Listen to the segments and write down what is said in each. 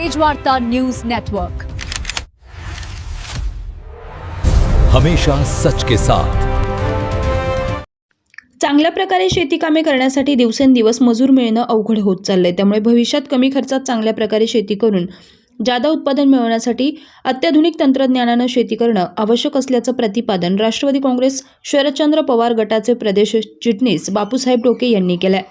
Tejvarta news network, हमेशा सच के साथ। चांगल्या प्रकारे शेती कामे करण्यासाठी दिवसेंदिवस मजूर मिळणं अवघड होत चाललंय। त्यामुळे भविष्यात कमी खर्चात चांगल्या प्रकारे शेती करून जादा उत्पादन मिळवण्यासाठी अत्याधुनिक तंत्रज्ञानानं शेती करणं आवश्यक असल्याचं प्रतिपादन राष्ट्रवादी काँग्रेस शरदचंद्र पवार गटाचे प्रदेश चिटणीस बापूसाहेब डोके यांनी केलंय।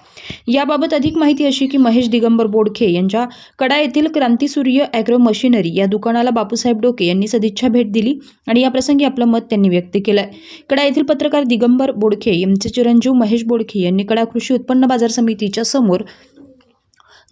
याबाबत अधिक माहिती अशी की महेश दिगंबर बोडखे यांच्या कडा येथील क्रांतिसूर्य ॲग्रो मशिनरी या दुकानाला बापूसाहेब डोके यांनी सदिच्छा भेट दिली आणि या प्रसंगी आपलं मत त्यांनी व्यक्त केलंय। कडा येथील पत्रकार दिगंबर बोडखे यांचे चिरंजीव महेश बोडखे यांनी कडा कृषी उत्पन्न बाजार समितीच्या समोर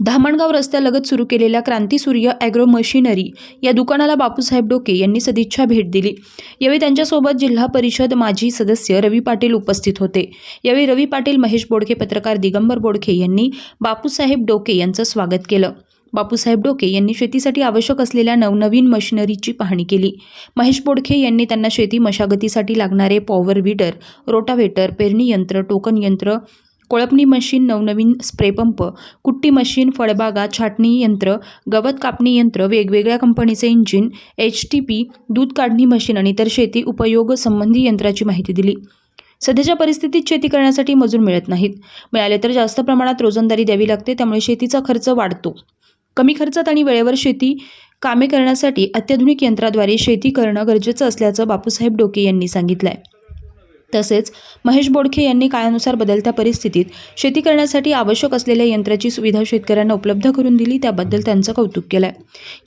धामणगाव रस्त्यालगत सुरू केलेल्या क्रांतिसूर्य ॲग्रो मशिनरी या दुकानाला बापूसाहेब डोके यांनी सदिच्छा भेट दिली। यावेळी त्यांच्यासोबत जिल्हा परिषद माजी सदस्य रवी पाटील उपस्थित होते। यावेळी रवी पाटील, महेश बोडखे, पत्रकार दिगंबर बोडखे यांनी बापूसाहेब डोके यांचं स्वागत केलं। बापूसाहेब डोके यांनी शेतीसाठी आवश्यक असलेल्या नवनवीन मशिनरीची पाहणी केली। महेश बोडखे यांनी त्यांना शेती मशागतीसाठी लागणारे पॉवर वीडर, रोटाव्हेटर, पेरणी यंत्र, टोकन यंत्र, कोळपणी मशीन, नवनवीन स्प्रे पंप, कुट्टी मशीन, फळबागा छाटणी यंत्र, गवत कापणी यंत्र, वेगवेगळ्या कंपनीचे इंजिन, HTP, दूध काढणी मशीन आणि इतर शेती उपयोग संबंधी यंत्राची माहिती दिली। सध्याच्या परिस्थितीत शेती करण्यासाठी मजूर मिळत नाहीत, मिळाले तर जास्त प्रमाणात रोजंदारी द्यावी लागते, त्यामुळे शेतीचा खर्च वाढतो। कमी खर्चात आणि वेळेवर शेती कामे करण्यासाठी अत्याधुनिक यंत्राद्वारे शेती करणं गरजेचं असल्याचं बापूसाहेब डोके यांनी सांगितलंय। तसेच महेश बोडखे यांनी काळानुसार बदलत्या परिस्थितीत शेती करण्यासाठी आवश्यक असलेल्या यंत्राची सुविधा शेतकऱ्यांना उपलब्ध करून दिली, त्याबद्दल त्यांचं कौतुक केलंय।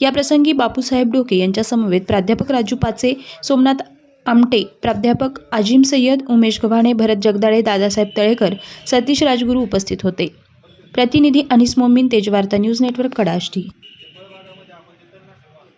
या प्रसंगी बापूसाहेब डोके यांच्या समवेत प्राध्यापक राजू पाचे, सोमनाथ आमटे, प्राध्यापक आजिम सय्यद, उमेश गव्हाणे, भरत जगदाळे, दादासाहेब तळेकर, सतीश राजगुरू उपस्थित होते। प्रतिनिधी अनिस मोमीन, तेजवार्ता न्यूज नेटवर्क, कडा आष्टी।